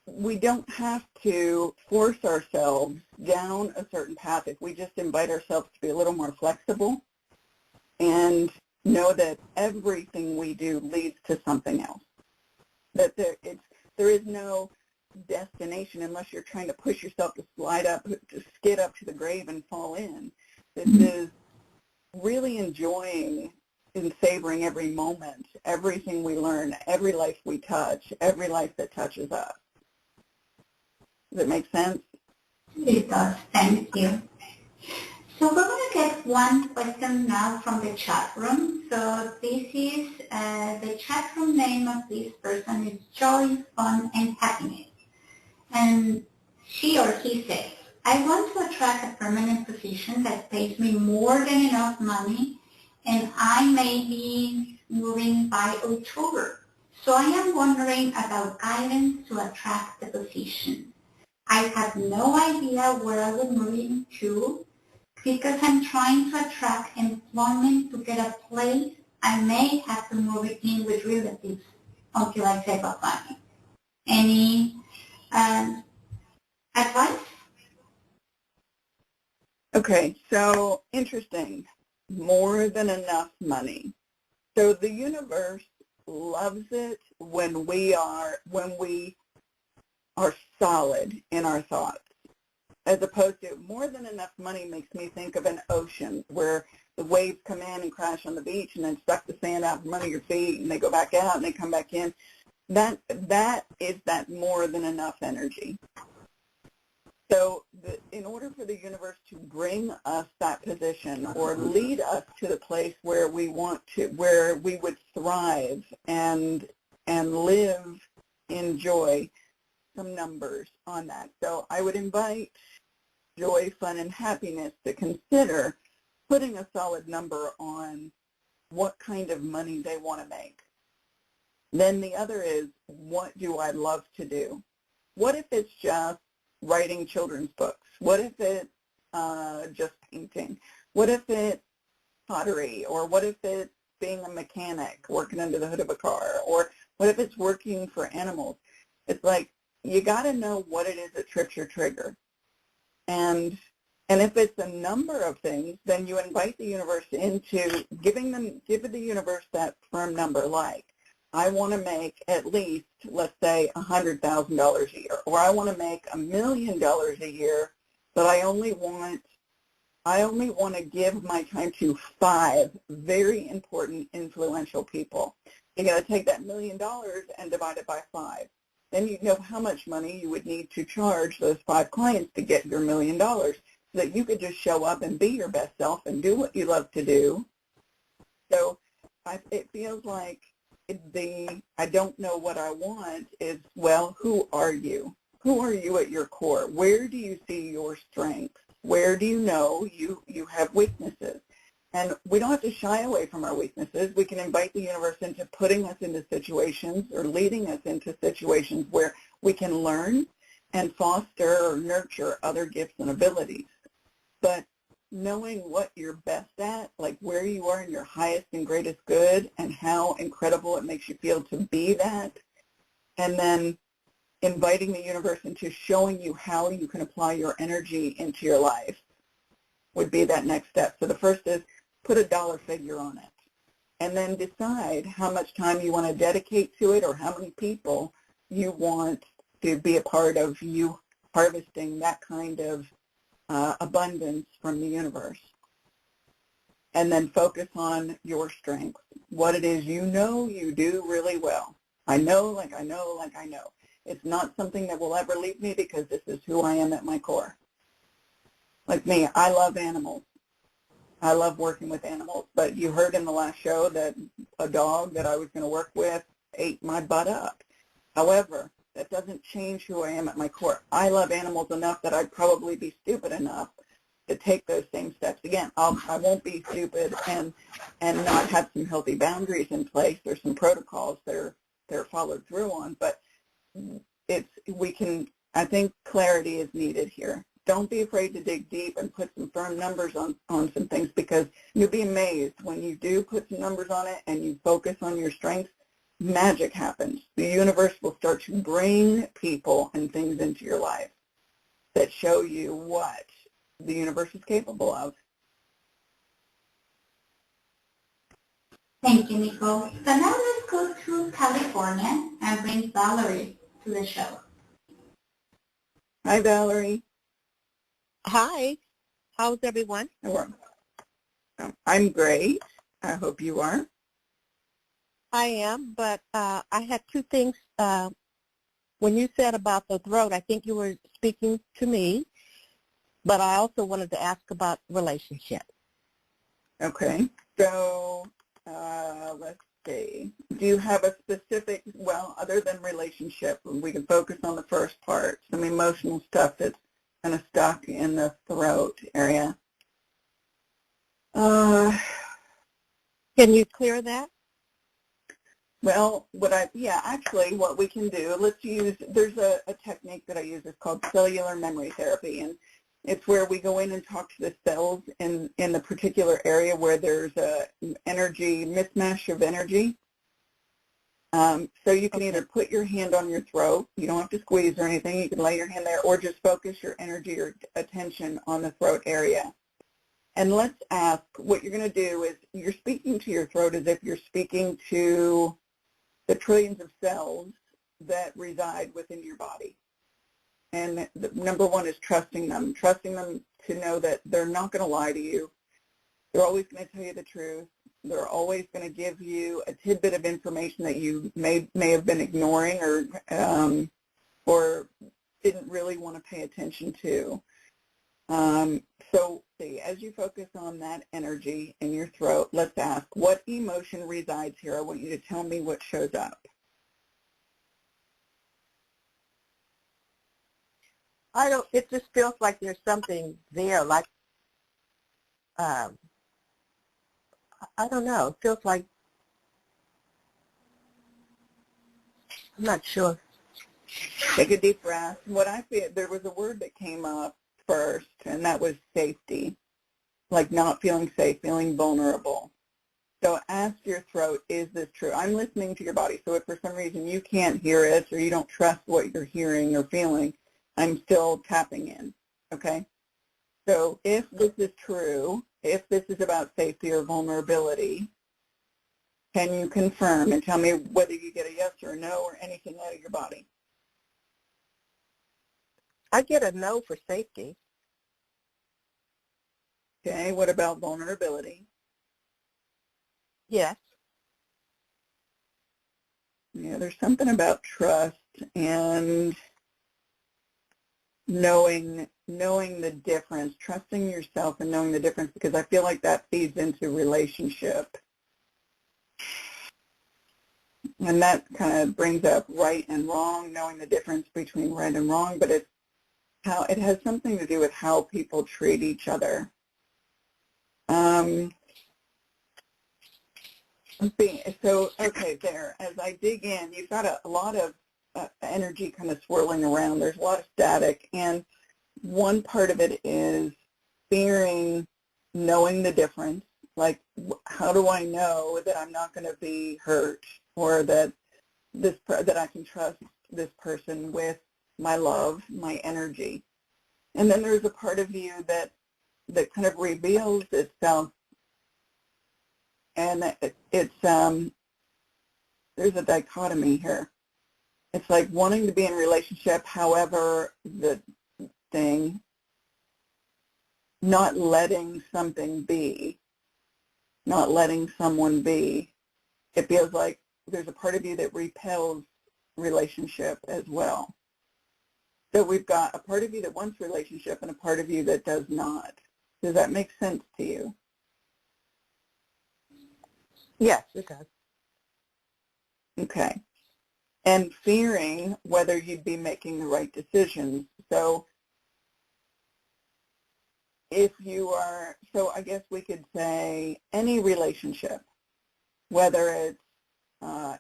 [SPEAKER 3] we don't have to force ourselves down a certain path if we just invite ourselves to be a little more flexible and know that everything we do leads to something else, that there is no destination unless you're trying to push yourself to skid up to the grave and fall in. This is really enjoying and savoring every moment, everything we learn, every life we touch, every life that touches us. Does it make sense?
[SPEAKER 2] It does. Thank you. So we're going to get one question now from the chat room. So this is, the chat room name of this person is Joy, Fun, and Happiness. And she or he says, I want to attract a permanent position that pays me more than enough money, and I may be moving by October. So I am wondering about guidance to attract the position. I have no idea where I will move into, because I'm trying to attract employment to get a place. I may have to move in with relatives until I save up money. Any advice?
[SPEAKER 3] Okay, so interesting. More than enough money. So the universe loves it when we are solid in our thoughts, as opposed to more than enough money makes me think of an ocean where the waves come in and crash on the beach and then suck the sand out from under your feet and they go back out and they come back in. That is that more than enough energy. So in order for the universe to bring us that position or lead us to the place where we want to, where we would thrive and live in joy, some numbers on that. So I would invite Joy, Fun, and Happiness to consider putting a solid number on what kind of money they want to make. Then the other is, what do I love to do? What if it's just writing children's books? What if it's just painting? What if it's pottery? Or what if it's being a mechanic, working under the hood of a car? Or what if it's working for animals? It's like, you got to know what it is that trips your trigger. And if it's a number of things, then you invite the universe into give the universe that firm number, like I want to make at least, let's say, $100,000 a year, or I want to make $1 million a year, but I only want to give my time to 5 very important, influential people. You got to take that $1 million and divide it by 5. Then you know how much money you would need to charge those 5 clients to get your $1 million, so that you could just show up and be your best self and do what you love to do. So it feels like I don't know what I want is, well, who are you? Who are you at your core? Where do you see your strengths? Where do you know you have weaknesses? And we don't have to shy away from our weaknesses. We can invite the universe into putting us into situations or leading us into situations where we can learn and foster or nurture other gifts and abilities. But knowing what you're best at, like where you are in your highest and greatest good and how incredible it makes you feel to be that, and then inviting the universe into showing you how you can apply your energy into your life would be that next step. So the first is put a dollar figure on it, and then decide how much time you want to dedicate to it or how many people you want to be a part of you harvesting that kind of abundance from the universe. And then focus on your strengths, what it is you know you do really well. I know, like I know, like I know. It's not something that will ever leave me because this is who I am at my core. Like me, I love animals. I love working with animals, but you heard in the last show that a dog that I was going to work with ate my butt up. However, that doesn't change who I am at my core. I love animals enough that I'd probably be stupid enough to take those same steps again. I won't be stupid and not have some healthy boundaries in place. There's some protocols that are followed through on, but I think clarity is needed here. Don't be afraid to dig deep and put some firm numbers on some things, because you'll be amazed when you do put some numbers on it and you focus on your strengths. Magic happens. The universe will start to bring people and things into your life that show you what the universe is capable of.
[SPEAKER 2] Thank you, Nicole. So now let's go to California and bring Valerie to the show.
[SPEAKER 3] Hi, Valerie.
[SPEAKER 7] Hi. How's everyone?
[SPEAKER 3] I'm great. I hope you are.
[SPEAKER 7] I am, but I had 2 things. When you said about the throat, I think you were speaking to me, but I also wanted to ask about relationship.
[SPEAKER 3] Okay. So let's see. Do you have a specific, well, other than relationship, we can focus on the first part, some emotional stuff that's kind of stuck in the throat area.
[SPEAKER 7] Can you clear that?
[SPEAKER 3] Well, actually what we can do, there's a technique that I use. It's called cellular memory therapy, and it's where we go in and talk to the cells in the particular area where there's a mismatch of energy. So you can either put your hand on your throat. You don't have to squeeze or anything. You can lay your hand there, or just focus your energy or attention on the throat area. And let's ask, what you're going to do is you're speaking to your throat as if you're speaking to the trillions of cells that reside within your body. And number 1 is trusting them to know that they're not going to lie to you. They're always going to tell you the truth. They're always going to give you a tidbit of information that you may have been ignoring or didn't really want to pay attention to. So as you focus on that energy in your throat, let's ask, what emotion resides here? I want you to tell me what shows up.
[SPEAKER 7] It just feels like there's something there, like, I don't know, it feels like, I'm not sure.
[SPEAKER 3] Take a deep breath. What I feel, there was a word that came up first, and that was safety, like not feeling safe, feeling vulnerable. So ask your throat, is this true? I'm listening to your body, so if for some reason you can't hear it or you don't trust what you're hearing or feeling, I'm still tapping in, okay? So if this is true, if this is about safety or vulnerability, Can you confirm and tell me whether you get a yes or a no or anything out of your body?
[SPEAKER 7] I get a no for safety.
[SPEAKER 3] Okay, what about vulnerability?
[SPEAKER 7] Yes.
[SPEAKER 3] Yeah, there's something about trust and knowing the difference, trusting yourself and knowing the difference, because I feel like that feeds into relationship. And that kind of brings up right and wrong, knowing the difference between right and wrong, but it has something to do with how people treat each other. So, okay, there, as I dig in, you've got a lot of energy kind of swirling around. There's a lot of static, and one part of it is fearing knowing the difference. Like, how do I know that I'm not going to be hurt, or that that I can trust this person with my love, my energy? And then there's a part of you that kind of reveals itself, and it's there's a dichotomy here. It's like wanting to be in a relationship, however the thing, not letting something be, not letting someone be. It feels like there's a part of you that repels relationship as well. So we've got a part of you that wants relationship and a part of you that does not. Does that make sense to you?
[SPEAKER 7] Yes, it does.
[SPEAKER 3] Okay. And fearing whether you'd be making the right decisions. So if you are, so I guess we could say any relationship, whether it's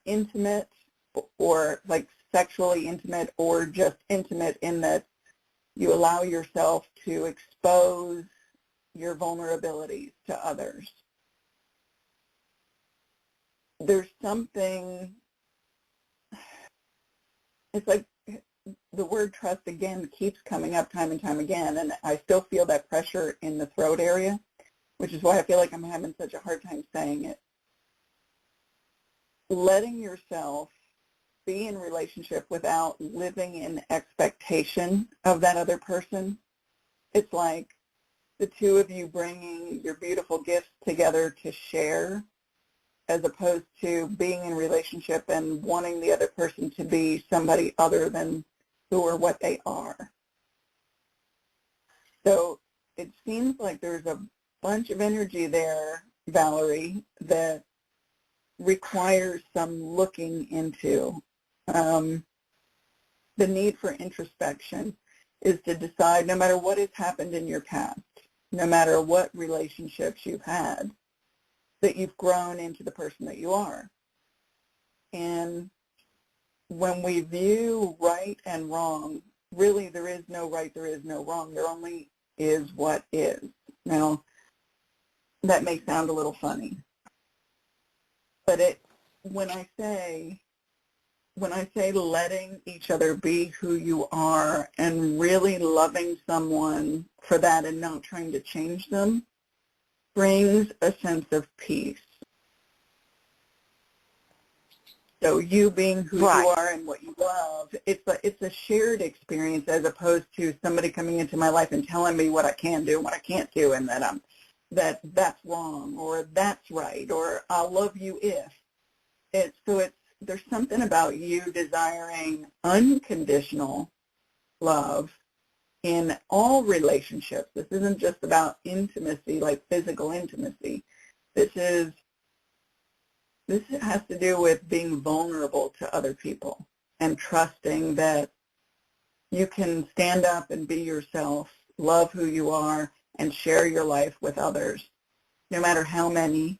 [SPEAKER 3] intimate or like sexually intimate, or just intimate in that you allow yourself to expose your vulnerabilities to others. There's something, it's like the word trust again keeps coming up time and time again, and I still feel that pressure in the throat area, which is why I feel like I'm having such a hard time saying it. Letting yourself be in relationship without living in expectation of that other person. It's like the two of you bringing your beautiful gifts together to share, as opposed to being in relationship and wanting the other person to be somebody other than who or what they are. So it seems like there's a bunch of energy there, Valerie, that requires some looking into. The need for introspection is to decide, no matter what has happened in your past, no matter what relationships you've had, that you've grown into the person that you are. And when we view right and wrong, really there is no right, there is no wrong. There only is what is. Now, that may sound a little funny, but when I say letting each other be who you are and really loving someone for that and not trying to change them, brings a sense of peace. So you being who you are and what you love, it's a shared experience, as opposed to somebody coming into my life and telling me what I can do and what I can't do, and that that's wrong or that's right or I'll love you if. There's something about you desiring unconditional love in all relationships. This isn't just about intimacy, like physical intimacy. This has to do with being vulnerable to other people and trusting that you can stand up and be yourself, love who you are, and share your life with others, no matter how many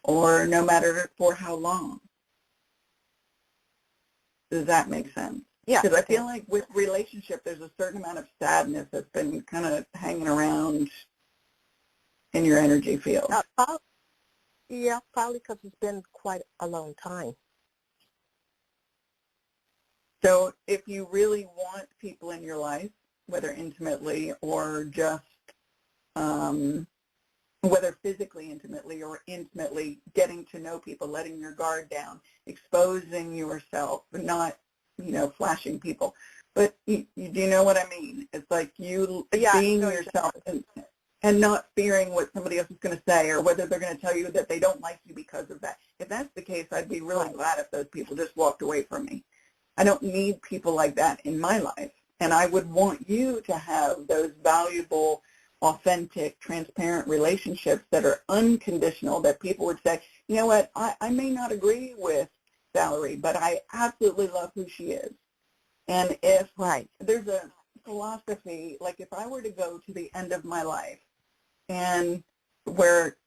[SPEAKER 3] or no matter for how long. Does that make sense?
[SPEAKER 7] Yeah.
[SPEAKER 3] Because I feel like with relationship, there's a certain amount of sadness that's been kind of hanging around in your energy field.
[SPEAKER 7] Yeah, probably because it's been quite a long time.
[SPEAKER 3] So if you really want people in your life, whether intimately or just whether physically intimately or intimately getting to know people, letting your guard down, exposing yourself, but not, flashing people. But do you know what I mean? It's like you being yourself and not fearing what somebody else is going to say or whether they're going to tell you that they don't like you because of that. If that's the case, I'd be really glad if those people just walked away from me. I don't need people like that in my life. And I would want you to have those valuable, authentic, transparent relationships that are unconditional, that people would say, you know what, I may not agree with Valerie, but I absolutely love who she is. And if there's a philosophy, like if I were to go to the end of my life and where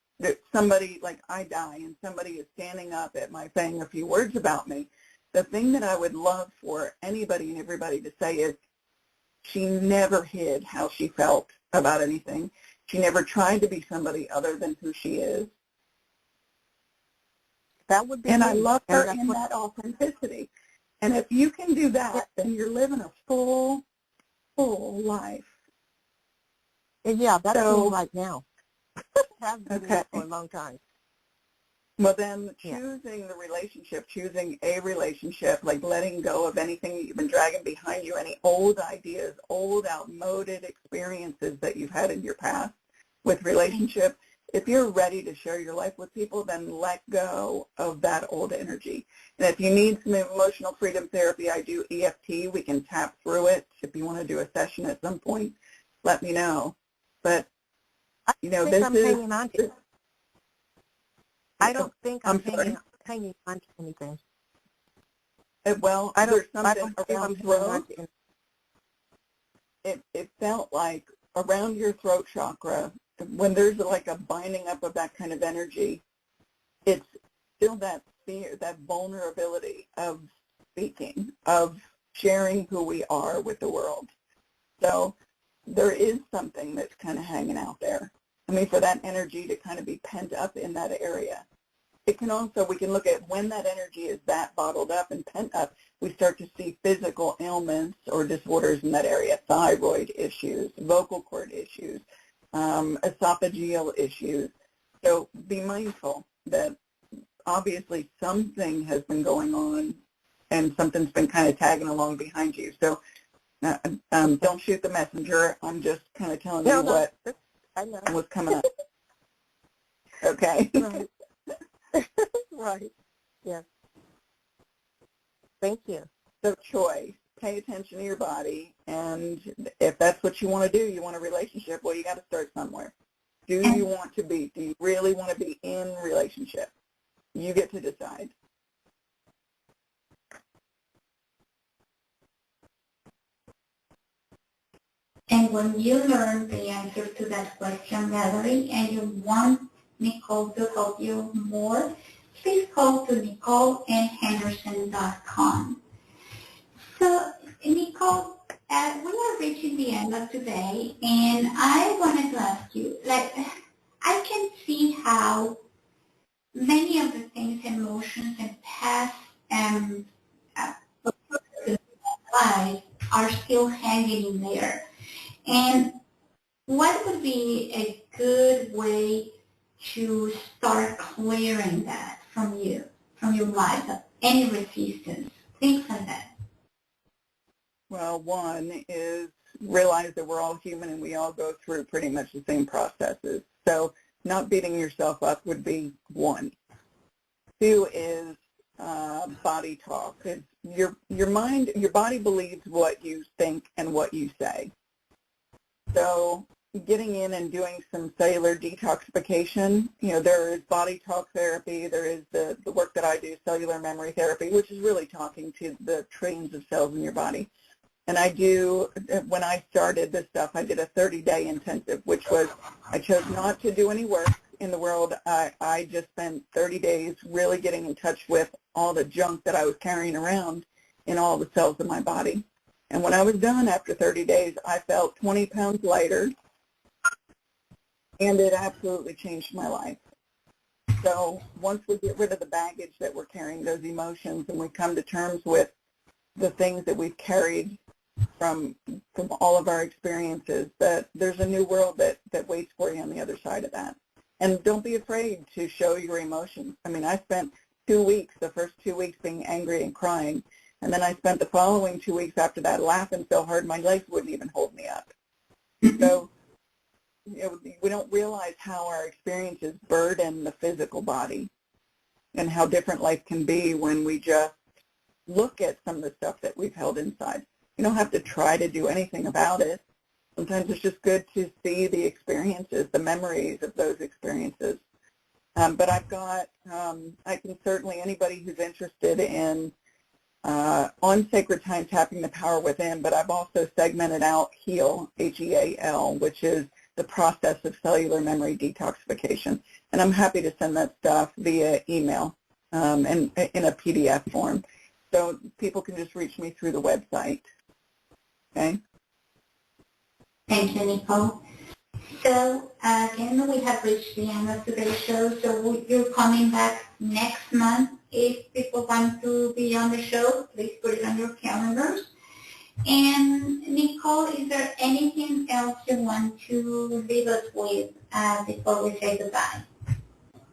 [SPEAKER 3] somebody, like I die and somebody is standing up at my saying a few words about me, the thing that I would love for anybody and everybody to say is she never hid how she felt about anything. She never tried to be somebody other than who she is.
[SPEAKER 7] That would be
[SPEAKER 3] and I love her in that authenticity. And if you can do that, then you're living a full life.
[SPEAKER 7] Yeah, that's me right now. Have been
[SPEAKER 3] Okay.
[SPEAKER 7] for a long time.
[SPEAKER 3] Well, then choosing the relationship, choosing a relationship, like letting go of anything that you've been dragging behind you, any old ideas, old outmoded experiences that you've had in your past with relationship. If you're ready to share your life with people, then let go of that old energy. And if you need some emotional freedom therapy, I do EFT. We can tap through it. If you want to do a session at some point, let me know. But, this
[SPEAKER 7] I'm
[SPEAKER 3] is...
[SPEAKER 7] hanging on to. I don't think I'm hanging on to anything.
[SPEAKER 3] Well, there's something around throat. It felt like around your throat chakra, when there's like a binding up of that kind of energy, it's still that fear, that vulnerability of speaking, of sharing who we are with the world. So there is something that's kind of hanging out there. I mean, for that energy to kind of be pent up in that area. It can also, we can look at when that energy is that bottled up and pent up, we start to see physical ailments or disorders in that area, thyroid issues, vocal cord issues, esophageal issues. So be mindful that obviously something has been going on and something's been kind of tagging along behind you. So don't shoot the messenger. I'm just kind of telling you what was coming up. Okay.
[SPEAKER 7] Right. Right. Yes. Thank you.
[SPEAKER 3] So choice. Pay attention to your body, and if that's what you want to do, you want a relationship, well, you got to start somewhere. Do you want to be? Do you really want to be in relationship? You get to decide.
[SPEAKER 2] And when you learn the answer to that question, Valerie, and you want Nicole to help you more, please call to NicoleMyhersHenderson.com. So, Nicole, we are reaching the end of today, and I wanted to ask you, I can see how many of the things, emotions, and past life are still hanging in there. And what would be a good way to start clearing that from you, from your life, any resistance, things like that?
[SPEAKER 3] Well, one is realize that we're all human and we all go through pretty much the same processes. So not beating yourself up would be one. Two is body talk. It's your mind, your body believes what you think and what you say. So getting in and doing some cellular detoxification, there is body talk therapy, there is the work that I do, cellular memory therapy, which is really talking to the trillions of cells in your body. And when I started this stuff, I did a 30-day intensive, which was, I chose not to do any work in the world. I just spent 30 days really getting in touch with all the junk that I was carrying around in all the cells of my body. And when I was done after 30 days, I felt 20 pounds lighter, and it absolutely changed my life. So once we get rid of the baggage that we're carrying, those emotions, and we come to terms with the things that we've carried from all of our experiences, that there's a new world that waits for you on the other side of that. And don't be afraid to show your emotions. I mean, I spent 2 weeks, the first 2 weeks being angry and crying, and then I spent the following 2 weeks after that laughing so hard my legs wouldn't even hold me up. So we don't realize how our experiences burden the physical body and how different life can be when we just look at some of the stuff that we've held inside. You don't have to try to do anything about it. Sometimes it's just good to see the experiences, the memories of those experiences. But I've got, I can certainly, anybody who's interested in on Sacred Time Tapping the Power Within, but I've also segmented out HEAL, H-E-A-L, which is the process of cellular memory detoxification. And I'm happy to send that stuff via email and in a PDF form. So people can just reach me through the website. Okay?
[SPEAKER 2] Thank you, Nicole. So, again, we have reached the end of today's show, so you're coming back next month. If people want to be on the show, please put it on your calendars. And, Nicole, is there anything else you want to leave us with before we say goodbye?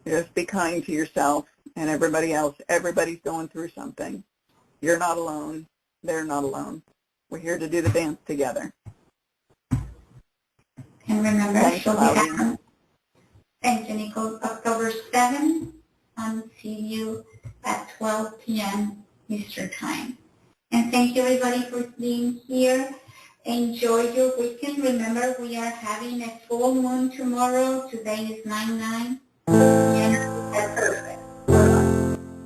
[SPEAKER 3] Just be kind to yourself and everybody else. Everybody's going through something. You're not alone. They're not alone. We're here to do the dance together.
[SPEAKER 2] And remember,
[SPEAKER 3] Thanks,
[SPEAKER 2] she'll be
[SPEAKER 3] Claudia.
[SPEAKER 2] back. Thank you, Nicole. October 7th, I'll see you at 12 p.m. Eastern Time. And thank you, everybody, for being here. Enjoy your weekend. Remember, we are having a full moon tomorrow. Today is 9/9. And that's perfect.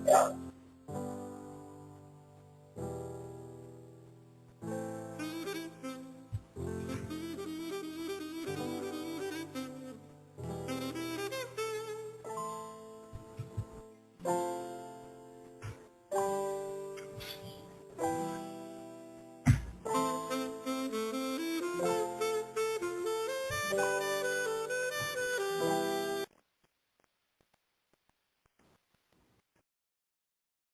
[SPEAKER 2] So,